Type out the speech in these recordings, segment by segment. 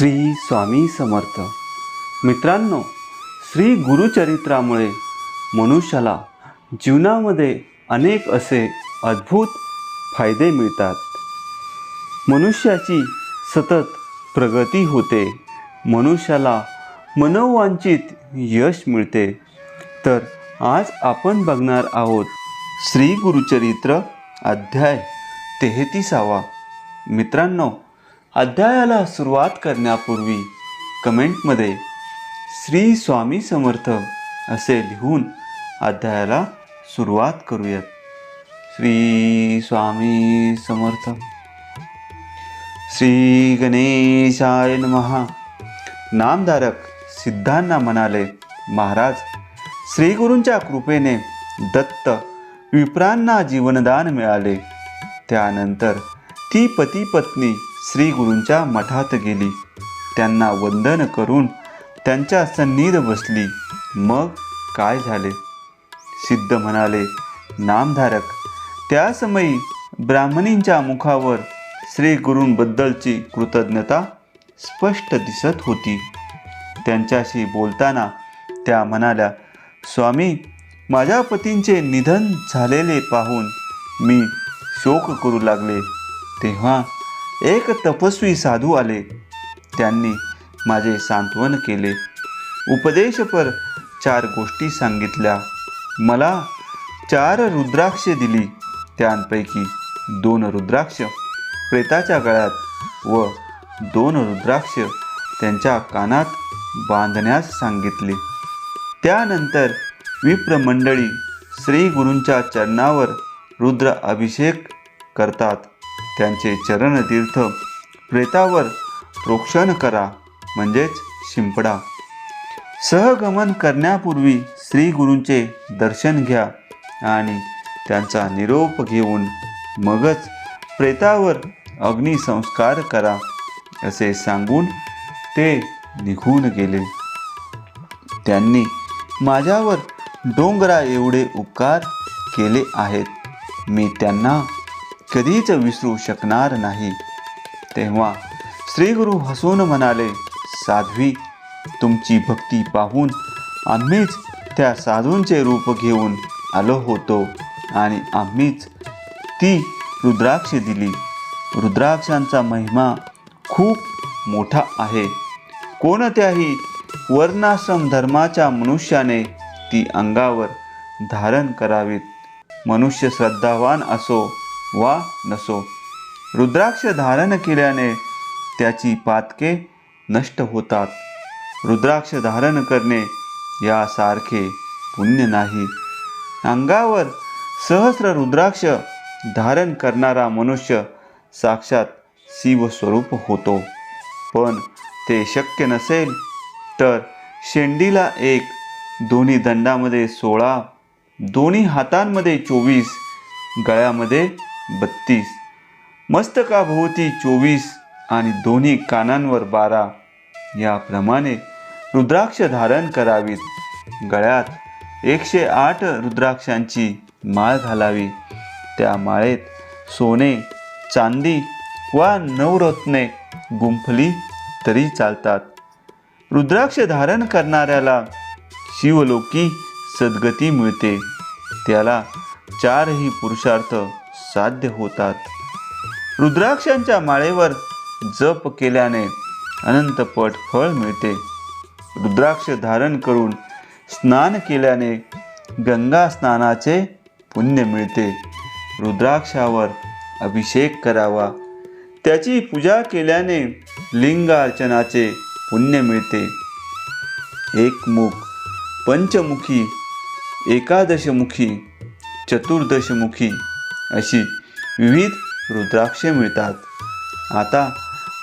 श्री स्वामी समर्थ. मित्रांनो, श्री गुरुचरित्रामुळे मनुष्याला जीवनामध्ये अनेक असे अद्भुत फायदे मिळतात. मनुष्याची सतत प्रगती होते, मनुष्याला मनोवांछित यश मिळते. तर आज आपण बघणार आहोत श्री गुरुचरित्र अध्याय 33. मित्रांनो, अध्यायाला सुरुवात करण्यापूर्वी कमेंटमध्ये श्री स्वामी समर्थ असे लिहून अध्यायाला सुरुवात करूयात. श्री स्वामी समर्थ. श्री गणेशाय नमः. नामधारक सिद्धांना म्हणाले, महाराज, श्री गुरूंच्या कृपेने दत्त विप्रांना जीवनदान मिळाले. त्यानंतर ती पती पत्नी श्री गुरूंच्या मठात गेली. त्यांना वंदन करून त्यांच्या सन्निध बसली. मग काय झाले? सिद्ध म्हणाले, नामधारक, त्या समयी ब्राह्मणींच्या मुखावर श्री गुरूंबद्दलची कृतज्ञता स्पष्ट दिसत होती. त्यांच्याशी बोलताना त्या म्हणाल्या, स्वामी, माझ्या पतींचे निधन झालेले पाहून मी शोक करू लागले. तेव्हा एक तपस्वी साधू आले. त्यांनी माझे सांत्वन केले. उपदेशपर 4 गोष्टी सांगितल्या. मला 4 रुद्राक्ष दिली. त्यांपैकी 2 रुद्राक्ष प्रेताच्या गळ्यात व 2 रुद्राक्ष त्यांच्या कानात बांधण्यास सांगितले. त्यानंतर विप्रमंडळी श्री गुरूंच्या चरणावर रुद्र अभिषेक करतात. त्यांचे चरणतीर्थ प्रेतावर प्रोक्षण करा, म्हणजेच शिंपडा. सहगमन करण्यापूर्वी श्री गुरूंचे दर्शन घ्या आणि त्यांचा निरोप घेऊन मगच प्रेतावर अग्निसंस्कार करा, असे सांगून ते निघून गेले. त्यांनी माझ्यावर डोंगरा एवढे उपकार केले आहेत, मी त्यांना कधीच विसरू शकणार नाही. तेव्हा श्री गुरु हसून म्हणाले, साध्वी, तुमची भक्ती पाहून आम्हीच त्या साधूंचे रूप घेऊन आलो होतो आणि आम्हीच ती रुद्राक्ष दिली. रुद्राक्षांचा महिमा खूप मोठा आहे. कोणत्याही वर्णाश्रम धर्माच्या मनुष्याने ती अंगावर धारण करावीत, मनुष्य श्रद्धावान असो वा नसो. रुद्राक्ष धारण केल्याने त्याची पातके नष्ट होतात. रुद्राक्ष धारण करणे यासारखे पुण्य नाही. अंगावर सहस्र रुद्राक्ष धारण करणारा मनुष्य साक्षात शिवस्वरूप होतो. पण ते शक्य नसेल तर शेंडीला 1, दोन्ही दंडामध्ये 16, दोन्ही हातांमध्ये 24, गळ्यामध्ये 32, मस्तकाभोवती 24 आणि दोन्ही कानांवर 12 याप्रमाणे रुद्राक्ष धारण करावीत. गळ्यात 108 रुद्राक्षांची माळ घालावी. त्या माळेत सोने, चांदी वा नवरत्ने गुंफली तरी चालतात. रुद्राक्ष धारण करणाऱ्याला शिवलोकी सद्गती मिळते. त्याला 4ही पुरुषार्थ साध्य होतात. रुद्राक्षांच्या माळेवर जप केल्याने अनंतपट फळ मिळते. रुद्राक्ष धारण करून स्नान केल्याने गंगा स्नानाचे पुण्य मिळते. रुद्राक्षावर अभिषेक करावा. त्याची पूजा केल्याने लिंगार्चनाचे पुण्य मिळते. एकमुख, पंचमुखी, एकादशमुखी, चतुर्दशमुखी अशी विविध रुद्राक्षे मिळतात. आता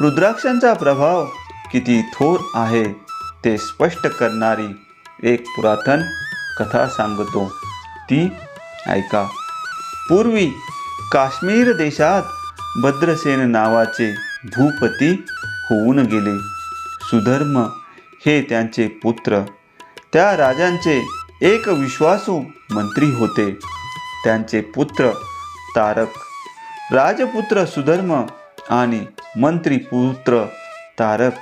रुद्राक्षांचा प्रभाव किती थोर आहे ते स्पष्ट करणारी एक पुरातन कथा सांगतो, ती ऐका. पूर्वी काश्मीर देशात भद्रसेन नावाचे भूपती होऊन गेले. सुधर्म हे त्यांचे पुत्र. त्या राजांचे एक विश्वासू मंत्री होते. त्यांचे पुत्र तारक, राजपुत्र सुधर्म आणि मंत्रीपुत्र तारक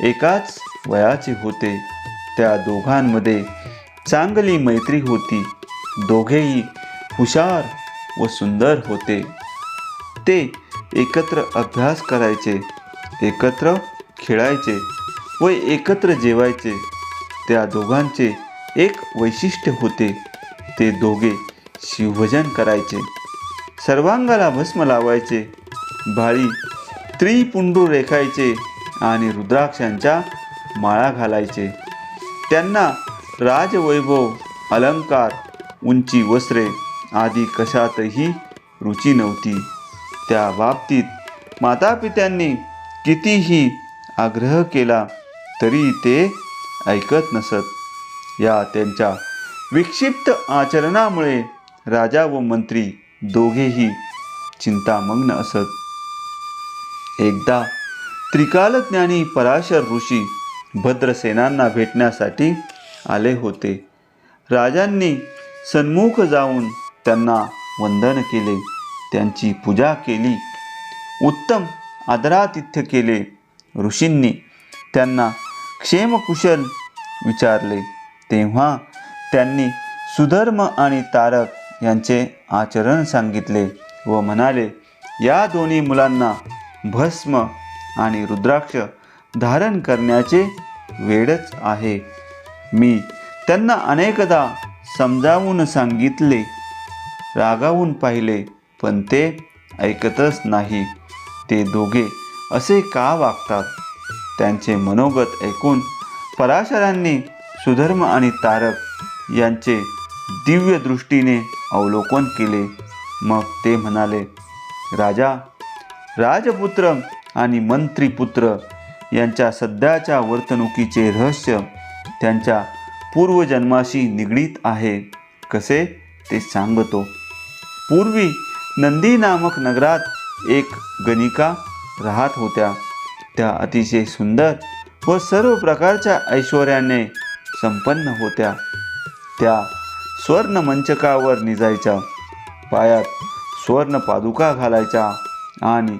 एकाच वयाचे होते. त्या दोघांमध्ये चांगली मैत्री होती. दोघेही हुशार व सुंदर होते. ते एकत्र अभ्यास करायचे, एकत्र खेळायचे व एकत्र जेवायचे. त्या दोघांचे एक वैशिष्ट्य होते. ते दोघे शिवभजन करायचे, सर्वांगाला भस्म लावायचे, भाळी त्रिपुंडू रेखायचे आणि रुद्राक्षांच्या माळा घालायचे. त्यांना राजवैभव, अलंकार, उंची वस्त्रे आदी कशातही रुची नव्हती. त्या बाबतीत मातापित्यांनी कितीही आग्रह केला तरी ते ऐकत नसत. या त्यांच्या विक्षिप्त आचरणामुळे राजा व मंत्री दोघेही चिंतामग्न असत. एकदा त्रिकालज्ञानी पराशर ऋषी भद्रसेनांना भेटण्यासाठी आले होते. राजांनी सन्मुख जाऊन त्यांना वंदन केले, त्यांची पूजा केली, उत्तम आदरातिथ्य केले. ऋषींनी त्यांना क्षेमकुशल विचारले. तेव्हा त्यांनी सुधर्म आणि तारक यांचे आचरण सांगितले व म्हणाले, या दोन्ही मुलांना भस्म आणि रुद्राक्ष धारण करण्याचे वेडच आहे. मी त्यांना अनेकदा समजावून सांगितले, रागावून पाहिले, पण ते ऐकतच नाही. ते दोघे असे का वागतात? त्यांचे मनोगत ऐकून पराशरांनी सुधर्म आणि तारक यांचे दिव्य दृष्टीने अवलोकन केले. मग ते म्हणाले, राजा, राजपुत्र आणि मंत्रीपुत्र यांच्या सध्याच्या वर्तणुकीचे रहस्य त्यांच्या पूर्वजन्माशी निगडीत आहे. कसे ते सांगतो. पूर्वी नंदी नामक नगरात एक गणिका राहत होत्या. त्या अतिशय सुंदर व सर्व प्रकारच्या ऐश्वर्याने संपन्न होत्या. त्या स्वर्ण मंचकावर निजायच्या, पायात स्वर्ण पादुका घालायच्या आणि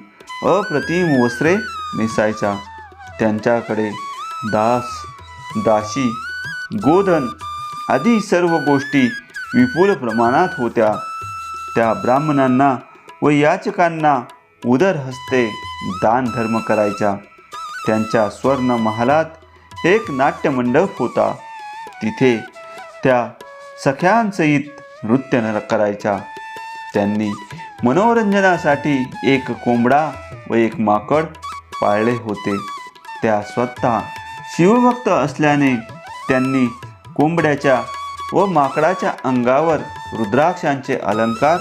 अप्रतिम वस्त्रे नेसायच्या. त्यांच्याकडे दास, दासी, गोधन आदी सर्व गोष्टी विपुल प्रमाणात होत्या. त्या ब्राह्मणांना व याचकांना उदर हस्ते दान धर्म करायच्या. त्यांच्या स्वर्ण महालात एक नाट्यमंडप होता. तिथे त्या सख्यांसहित नृत्य करायच्या. त्यांनी मनोरंजनासाठी एक कोंबडा व एक माकड पाळले होते. त्या स्वतः शिवभक्त असल्याने त्यांनी कोंबड्याच्या व माकडाच्या अंगावर रुद्राक्षांचे अलंकार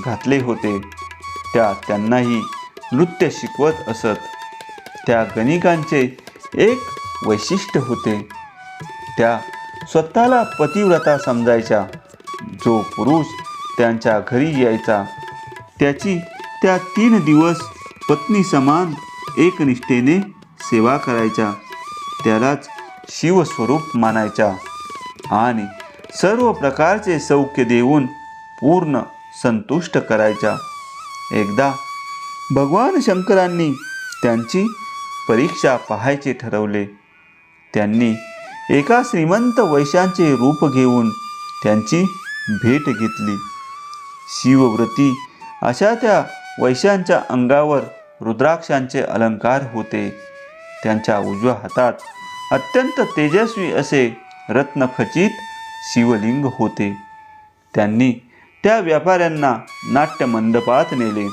घातले होते. त्या त्यांनाही नृत्य शिकवत असत. त्या गणिकांचे एक वैशिष्ट्य होते. त्या स्वतःला पतिव्रता समजायच्या. जो पुरुष त्यांच्या घरी यायचा त्याची त्या 3 दिवस पत्नी समान एकनिष्ठेने सेवा करायच्या. त्यालाच शिवस्वरूप मानायच्या आणि सर्व प्रकारचे सौख्य देऊन पूर्ण संतुष्ट करायच्या. एकदा भगवान शंकरांनी त्यांची परीक्षा पाहायचे ठरवले. त्यांनी एका श्रीमंत वैश्याचे रूप घेऊन त्यांची भेट घेतली. शिवव्रती अशा त्या वैश्यांच्या अंगावर रुद्राक्षांचे अलंकार होते. त्यांच्या उजव्या हातात अत्यंत तेजस्वी असे रत्नखचित शिवलिंग होते. त्यांनी त्या व्यापाऱ्यांना नाट्यमंडपात नेले.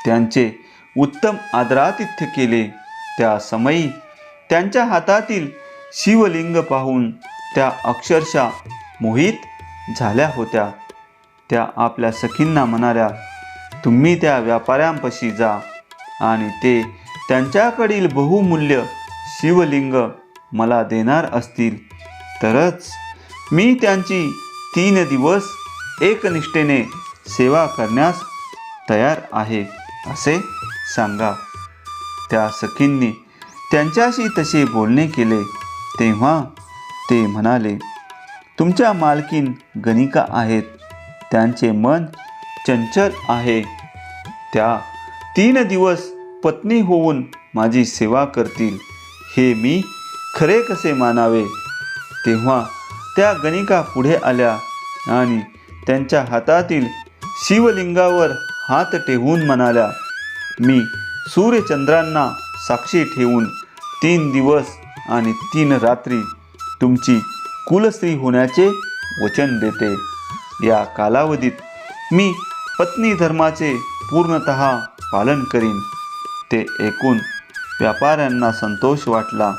त्यांचे उत्तम आदरातिथ्य केले. त्या समयी त्यांच्या हातातील शिवलिंग पाहून त्या अक्षरशः मोहित झाल्या होत्या. त्या आपल्या सखींना म्हणाल्या, तुम्ही त्या व्यापाऱ्यांपाशी जा आणि ते त्यांच्याकडील बहुमूल्य शिवलिंग मला देणार असतील तरच मी त्यांची 3 दिवस एकनिष्ठेने सेवा करण्यास तयार आहे असे सांगा. त्या सखींनी त्यांच्याशी तसे बोलणे केले. तेव्हा ते म्हणाले, तुमच्या मालकीन गणिका आहेत. त्यांचे मन चंचल आहे. त्या 3 दिवस पत्नी होऊन माझी सेवा करतील हे मी खरे कसे मानावे. तेव्हा त्या गणिका पुढे आल्या आणि त्यांच्या हातातील शिवलिंगावर हात ठेवून म्हणाल्या, मी सूर्यचंद्रांना साक्षी ठेवून 3 दिवस आणि 3 रात्री तुमची कुलस्त्री होण्याचे वचन देते. या कालावधीत मी पत्नी धर्माचे पूर्णतः पालन करीन. ते ऐकून व्यापाऱ्यांना संतोष वाटला.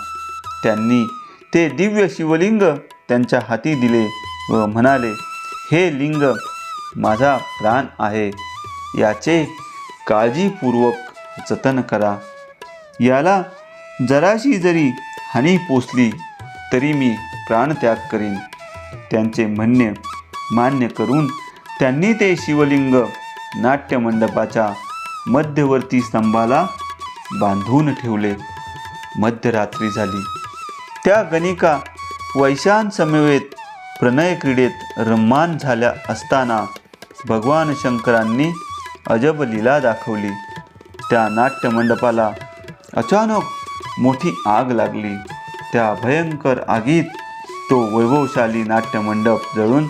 त्यांनी ते दिव्य शिवलिंग त्यांच्या हाती दिले व म्हणाले, हे लिंग माझा प्राण आहे. याचे काळजीपूर्वक जतन करा. याला जराशी जरी हानी पोचली तरी मी प्राणत्याग करीन. त्यांचे म्हणणे मान्य करून त्यांनी ते शिवलिंग नाट्यमंडपाच्या मध्यवर्ती स्तंभाला बांधून ठेवले. मध्यरात्री झाली. त्या गणिका वैशांसमवेत प्रणय क्रीडेत रम्मान झाल्या असताना भगवान शंकरांनी अजब लीला दाखवली. त्या नाट्यमंडपाला अचानक मोठी आग लागली. त्या भयंकर आगीत तो वैभवशाली नाट्यमंडप जळून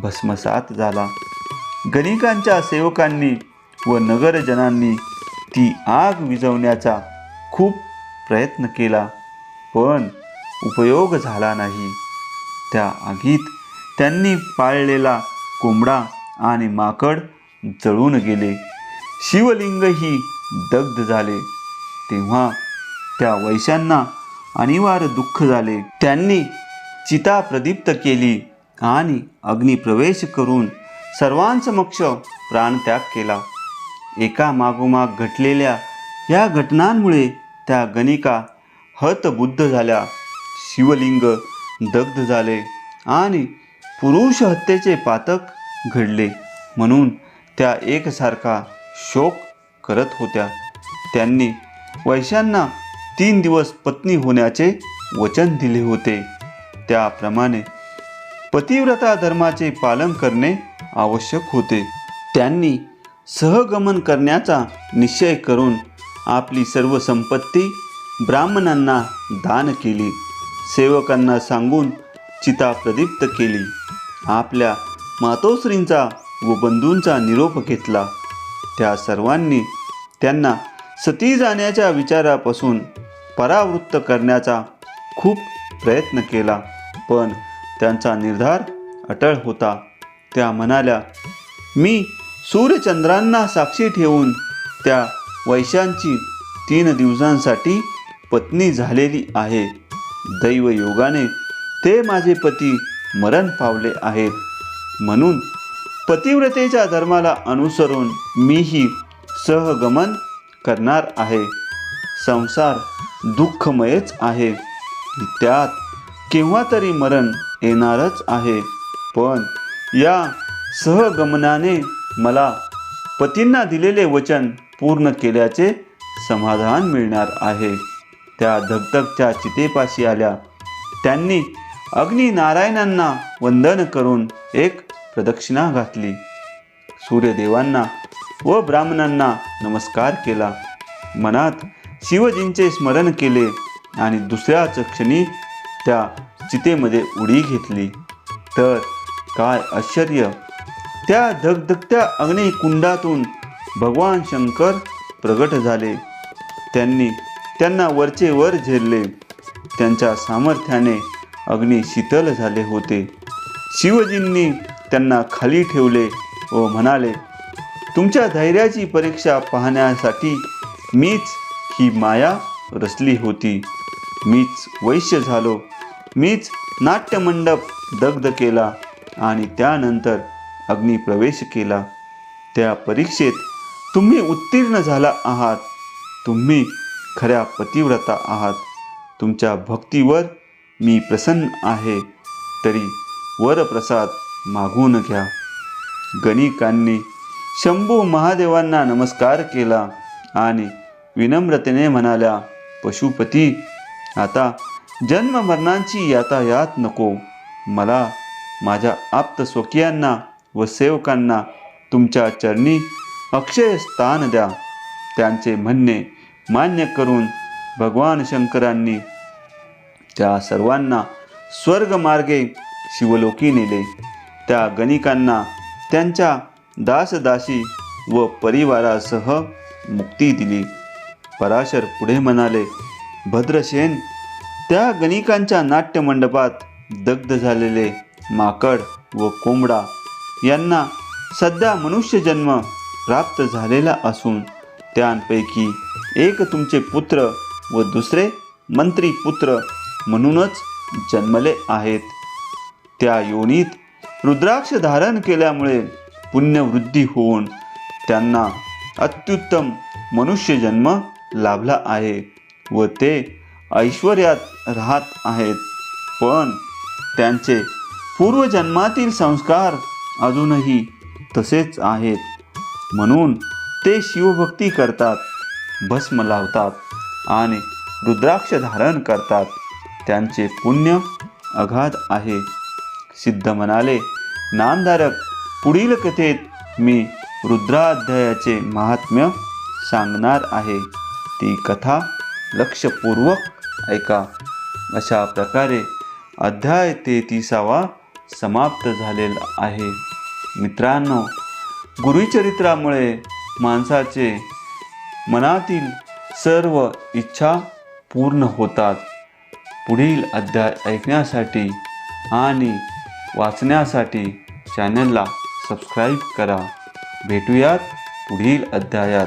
भस्मसात झाला. गणिकांच्या सेवकांनी व नगरजनांनी ती आग विझवण्याचा खूप प्रयत्न केला, पण उपयोग झाला नाही. त्या आगीत त्यांनी पाळलेला कोंबडा आणि माकड जळून गेले. शिवलिंगही दग्ध झाले. तेव्हा त्या वैश्यांना अनिवार्य दुःख झाले. त्यांनी चिता प्रदीप्त केली आणि अग्निप्रवेश करून सर्वांसमक्ष प्राणत्याग केला. एका मागोमाग घडलेल्या या घटनांमुळे त्या गणिका हतबुद्ध झाल्या. शिवलिंग दग्ध झाले आणि पुरुष हत्येचे पातक घडले म्हणून त्या एकसारखा शोक करत होत्या. त्यांनी वैश्यांना 3 दिवस पत्नी होण्याचे वचन दिले होते. त्याप्रमाणे पतिव्रता धर्माचे पालन करणे आवश्यक होते. त्यांनी सहगमन करण्याचा निश्चय करून आपली सर्व संपत्ती ब्राह्मणांना दान केली. सेवकांना सांगून चिता प्रदीप्त केली. आपल्या मातोश्रींचा व बंधूंचा निरोप घेतला. त्या सर्वांनी त्यांना सती जाण्याच्या विचारापासून परावृत्त करण्याचा खूप प्रयत्न केला, पण त्यांचा निर्धार अटळ होता. त्या म्हणाल्या, मी सूर्यचंद्रांना साक्षी ठेवून त्या वैश्यांची 3 दिवसांसाठी पत्नी झालेली आहे. दैवयोगाने ते माझे पती मरण पावले आहेत, म्हणून पतिव्रतेच्या धर्माला अनुसरून मीही सहगमन करणार आहे. संसार दुःखमयच आहे. त्यात केव्हा तरी मरण येणारच आहे, पण या सहगमनाने मला पतींना दिलेले वचन पूर्ण केल्याचे समाधान मिळणार आहे. त्या धगधगच्या चितेपाशी आल्या. त्यांनी अग्निनारायणांना वंदन करून एक प्रदक्षिणा घातली. सूर्यदेवांना व ब्राह्मणांना नमस्कार केला. मनात शिवजींचे स्मरण केले आणि दुसऱ्याच क्षणी त्या चितेमध्ये उडी घेतली. तर काय आश्चर्य! त्या धगधगत्या अग्निकुंडातून भगवान शंकर प्रगट झाले. त्यांनी त्यांना वरचे वर झेलले. त्यांच्या सामर्थ्याने अग्नी शीतल झाले होते. शिवजींनी त्यांना खाली ठेवले व म्हणाले, तुमच्या धैर्याची परीक्षा पाहण्यासाठी मीच ही माया रचली होती. मीच वैश्य झालो. मीच नाट्यमंडप दग्ध केला आणि त्यानंतर अग्निप्रवेश केला. त्या परीक्षेत तुम्ही उत्तीर्ण झाला आहात. तुम्ही खऱ्या पतिव्रता आहात. तुमच्या भक्तीवर मी प्रसन्न आहे. तरी वरप्रसाद मागून घ्या. गणिकांनी शंभू महादेवांना नमस्कार केला आणि विनम्रतेने म्हणाल्या, पशुपती, आता जन्म मरणांची यातायात नको. मला माझ्या आप्त स्वकीयांना व सेवकांना तुमच्या चरणी अक्षय स्थान द्या. त्यांचे म्हणणे मान्य करून भगवान शंकरांनी त्या सर्वांना स्वर्गमार्गे शिवलोकी नेले. त्या गणिकांना त्यांच्या दासदासी व परिवारासह मुक्ती दिली. पराशर पुढे म्हणाले, भद्रसेन, त्या गणिकांच्या नाट्यमंडपात दग्ध झालेले माकड व कोंबडा यांना सध्या मनुष्यजन्म प्राप्त झालेला असून त्यांपैकी एक तुमचे पुत्र व दुसरे मंत्री पुत्र म्हणूनच जन्मले आहेत. त्या योनीत रुद्राक्ष धारण केल्यामुळे पुण्यवृद्धी होऊन त्यांना अत्युत्तम मनुष्यजन्म लाभला आहे व ते ऐश्वर्यात राहत आहेत. पण त्यांचे पूर्वजन्मातील संस्कार अजूनही तसेच आहेत. म्हणून ते शिवभक्ती करतात, भस्म लावतात आणि रुद्राक्ष धारण करतात. त्यांचे पुण्य अगाध आहे. सिद्ध म्हणाले, नामधारक, पुढील कथेत मी रुद्राध्यायाचे महात्म्य सांगणार आहे. ती कथा लक्षपूर्वक ऐका. अशा प्रकारे अध्याय 33 समाप्त झालेला आहे. मित्रांनो, गुरुचरित्रामुळे माणसाचे मनातील सर्व इच्छा पूर्ण होतात. पुढील अध्याय ऐकण्यासाठी आणि वाचण्यासाठी चॅनलला सबस्क्राईब करा. भेटूयात पुढील अध्यायात.